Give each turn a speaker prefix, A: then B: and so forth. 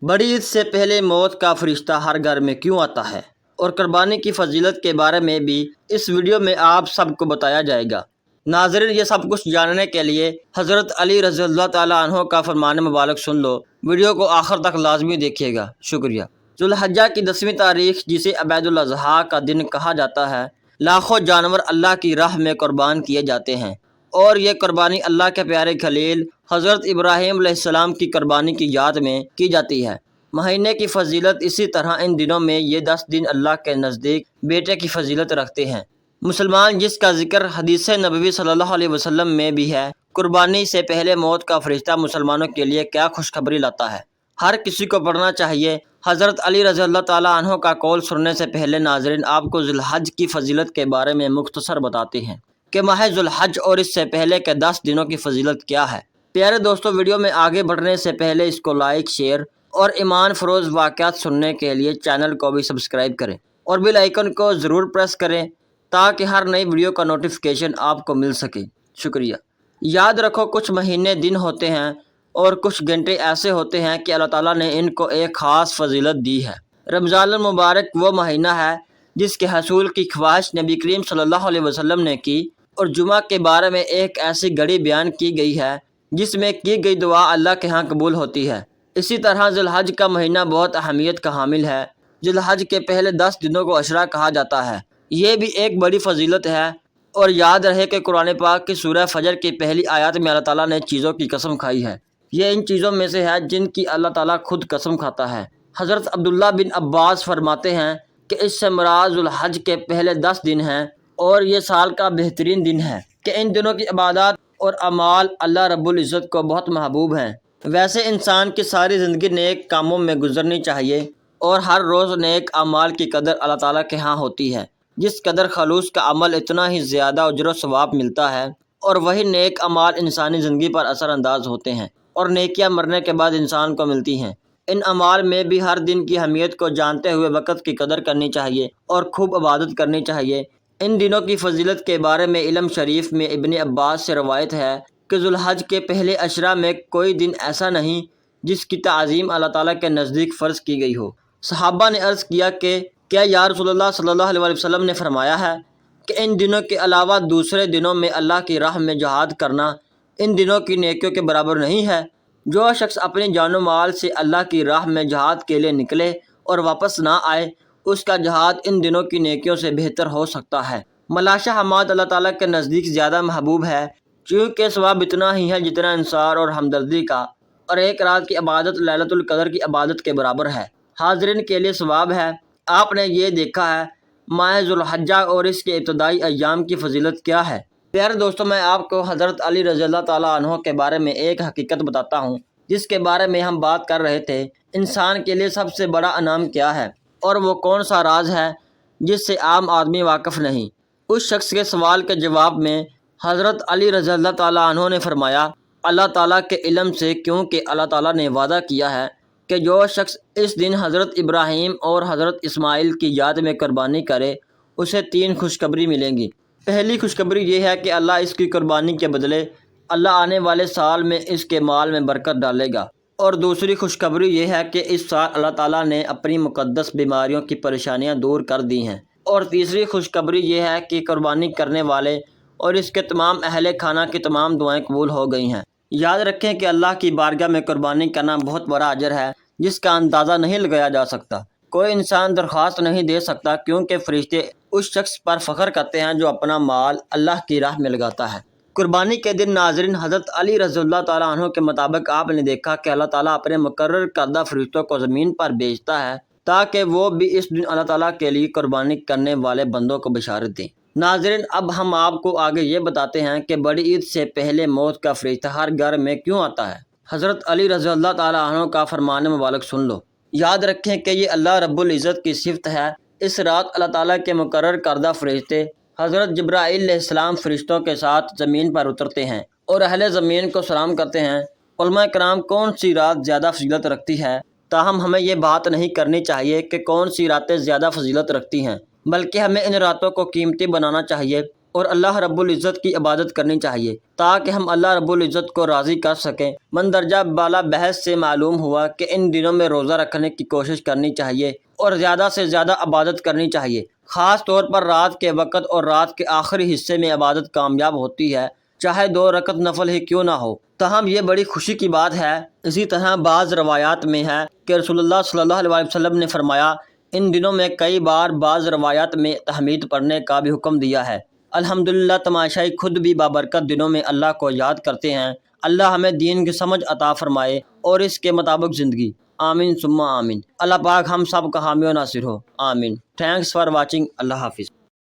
A: بڑی عید سے پہلے موت کا فرشتہ ہر گھر میں کیوں آتا ہے اور قربانی کی فضیلت کے بارے میں بھی اس ویڈیو میں آپ سب کو بتایا جائے گا۔ ناظرین، یہ سب کچھ جاننے کے لیے حضرت علی رضی اللہ تعالیٰ عنہ کا فرمان مبارک سن لو۔ ویڈیو کو آخر تک لازمی دیکھیے گا، شکریہ۔ ذوالحجہ کی 10ویں تاریخ، جسے عبید الاضحیٰ کا دن کہا جاتا ہے، لاکھوں جانور اللہ کی راہ میں قربان کیے جاتے ہیں، اور یہ قربانی اللہ کے پیارے خلیل حضرت ابراہیم علیہ السلام کی قربانی کی یاد میں کی جاتی ہے۔ مہینے کی فضیلت اسی طرح ان دنوں میں یہ 10 دن اللہ کے نزدیک بیٹے کی فضیلت رکھتے ہیں۔ مسلمان، جس کا ذکر حدیث نبوی صلی اللہ علیہ وسلم میں بھی ہے، قربانی سے پہلے موت کا فرشتہ مسلمانوں کے لیے کیا خوشخبری لاتا ہے، ہر کسی کو پڑھنا چاہیے۔ حضرت علی رضی اللہ تعالیٰ عنہ کا قول سننے سے پہلے ناظرین آپ کو ذوالحج کی فضیلت کے بارے میں مختصر بتاتے ہیں کہ ماہ ذوالحج اور اس سے پہلے کے 10 دنوں کی فضیلت کیا ہے۔ پیارے دوستو، ویڈیو میں آگے بڑھنے سے پہلے اس کو لائک، شیئر اور ایمان فروز واقعات سننے کے لیے چینل کو بھی سبسکرائب کریں اور بیل آئیکن کو ضرور پریس کریں تاکہ ہر نئی ویڈیو کا نوٹیفیکیشن آپ کو مل سکے، شکریہ۔ یاد رکھو، کچھ مہینے دن ہوتے ہیں اور کچھ گھنٹے ایسے ہوتے ہیں کہ اللہ تعالیٰ نے ان کو ایک خاص فضیلت دی ہے۔ رمضان المبارک وہ مہینہ ہے جس کے حصول کی خواہش نبی کریم صلی اللہ علیہ وسلم نے کی، اور جمعہ کے بارے میں ایک ایسی گھڑی بیان کی گئی ہے جس میں کی گئی دعا اللہ کے ہاں قبول ہوتی ہے۔ اسی طرح ذوالحج کا مہینہ بہت اہمیت کا حامل ہے۔ ذوالحج کے پہلے 10 دنوں کو عشرہ کہا جاتا ہے، یہ بھی ایک بڑی فضیلت ہے۔ اور یاد رہے کہ قرآن پاک کی سورہ فجر کی پہلی آیات میں اللہ تعالیٰ نے چیزوں کی قسم کھائی ہے، یہ ان چیزوں میں سے ہے جن کی اللہ تعالیٰ خود قسم کھاتا ہے۔ حضرت عبداللہ بن عباس فرماتے ہیں کہ اس سے مراد ذوالحج کے پہلے 10 دن ہیں، اور یہ سال کا بہترین دن ہے کہ ان دنوں کی عبادات اور اعمال اللہ رب العزت کو بہت محبوب ہیں۔ ویسے انسان کی ساری زندگی نیک کاموں میں گزرنی چاہیے، اور ہر روز نیک اعمال کی قدر اللہ تعالیٰ کے ہاں ہوتی ہے۔ جس قدر خلوص کا عمل اتنا ہی زیادہ اجر و ثواب ملتا ہے، اور وہی نیک اعمال انسانی زندگی پر اثر انداز ہوتے ہیں، اور نیکیاں مرنے کے بعد انسان کو ملتی ہیں۔ ان اعمال میں بھی ہر دن کی اہمیت کو جانتے ہوئے وقت کی قدر کرنی چاہیے اور خوب عبادت کرنی چاہیے۔ ان دنوں کی فضیلت کے بارے میں علم شریف میں ابن عباس سے روایت ہے کہ ذوالحج کے پہلے عشرہ میں کوئی دن ایسا نہیں جس کی تعظیم اللہ تعالیٰ کے نزدیک فرض کی گئی ہو۔ صحابہ نے عرض کیا کہ کیا یا رسول اللہ صلی اللہ علیہ وسلم نے فرمایا ہے کہ ان دنوں کے علاوہ دوسرے دنوں میں اللہ کی راہ میں جہاد کرنا ان دنوں کی نیکیوں کے برابر نہیں ہے؟ جو شخص اپنی جان و مال سے اللہ کی راہ میں جہاد کے لیے نکلے اور واپس نہ آئے، اس کا جہاد ان دنوں کی نیکیوں سے بہتر ہو سکتا ہے۔ ملاشہ حماد اللہ تعالیٰ کے نزدیک زیادہ محبوب ہے، چونکہ ثواب اتنا ہی ہے جتنا انصار اور ہمدردی کا اور ایک رات کی عبادت لیلۃ القدر کی عبادت کے برابر ہے۔ حاضرین کے لیے ثواب ہے۔ آپ نے یہ دیکھا ہے ماہ ذوالحجہ اور اس کے ابتدائی ایام کی فضیلت کیا ہے۔ پیارے دوستو، میں آپ کو حضرت علی رضی اللہ تعالیٰ عنہ کے بارے میں ایک حقیقت بتاتا ہوں جس کے بارے میں ہم بات کر رہے تھے۔ انسان کے لیے سب سے بڑا انعام کیا ہے، اور وہ کون سا راز ہے جس سے عام آدمی واقف نہیں؟ اس شخص کے سوال کے جواب میں حضرت علی رضی اللہ تعالیٰ عنہ نے فرمایا، اللہ تعالیٰ کے علم سے، کیونکہ اللہ تعالیٰ نے وعدہ کیا ہے کہ جو شخص اس دن حضرت ابراہیم اور حضرت اسماعیل کی یاد میں قربانی کرے اسے 3 خوشخبری ملیں گی۔ پہلی خوشخبری یہ ہے کہ اللہ اس کی قربانی کے بدلے اللہ آنے والے سال میں اس کے مال میں برکت ڈالے گا، اور دوسری خوشخبری یہ ہے کہ اس سال اللہ تعالیٰ نے اپنی مقدس بیماریوں کی پریشانیاں دور کر دی ہیں، اور تیسری خوشخبری یہ ہے کہ قربانی کرنے والے اور اس کے تمام اہل خانہ کی تمام دعائیں قبول ہو گئی ہیں۔ یاد رکھیں کہ اللہ کی بارگاہ میں قربانی کرنا بہت بڑا اجر ہے جس کا اندازہ نہیں لگایا جا سکتا۔ کوئی انسان درخواست نہیں دے سکتا، کیونکہ فرشتے اس شخص پر فخر کرتے ہیں جو اپنا مال اللہ کی راہ میں لگاتا ہے۔ قربانی کے دن ناظرین، حضرت علی رضی اللہ تعالیٰ عنہ کے مطابق آپ نے دیکھا کہ اللہ تعالیٰ اپنے مقرر کردہ فرشتوں کو زمین پر بھیجتا ہے تاکہ وہ بھی اس دن اللہ تعالیٰ کے لیے قربانی کرنے والے بندوں کو بشارت دیں۔ ناظرین، اب ہم آپ کو آگے یہ بتاتے ہیں کہ بڑی عید سے پہلے موت کا فرشتہ ہر گھر میں کیوں آتا ہے۔ حضرت علی رضی اللہ تعالیٰ عنہ کا فرمان مبارک سن لو۔ یاد رکھیں کہ یہ اللہ رب العزت کی صفت ہے۔ اس رات اللہ تعالیٰ کے مقرر کردہ فرشتے حضرت جبرائیل علیہ السلام فرشتوں کے ساتھ زمین پر اترتے ہیں اور اہل زمین کو سلام کرتے ہیں۔ علماء کرام، کون سی رات زیادہ فضیلت رکھتی ہے؟ تاہم ہمیں یہ بات نہیں کرنی چاہیے کہ کون سی راتیں زیادہ فضیلت رکھتی ہیں، بلکہ ہمیں ان راتوں کو قیمتی بنانا چاہیے اور اللہ رب العزت کی عبادت کرنی چاہیے تاکہ ہم اللہ رب العزت کو راضی کر سکیں۔ مندرجہ بالا بحث سے معلوم ہوا کہ ان دنوں میں روزہ رکھنے کی کوشش کرنی چاہیے اور زیادہ سے زیادہ عبادت کرنی چاہیے، خاص طور پر رات کے وقت اور رات کے آخری حصے میں عبادت کامیاب ہوتی ہے، چاہے 2 رکعت نفل ہی کیوں نہ ہو۔ تاہم یہ بڑی خوشی کی بات ہے، اسی طرح بعض روایات میں ہے کہ رسول اللہ صلی اللہ علیہ وسلم نے فرمایا، ان دنوں میں کئی بار بعض روایات میں تحمید پڑھنے کا بھی حکم دیا ہے۔ الحمدللہ تماشائی خود بھی بابرکت دنوں میں اللہ کو یاد کرتے ہیں۔ اللہ ہمیں دین کی سمجھ عطا فرمائے اور اس کے مطابق زندگی، آمین ثم آمین۔ اللہ پاک ہم سب کا حامی و ناصر ہو، آمین۔ تھینکس فار واچنگ، اللہ حافظ۔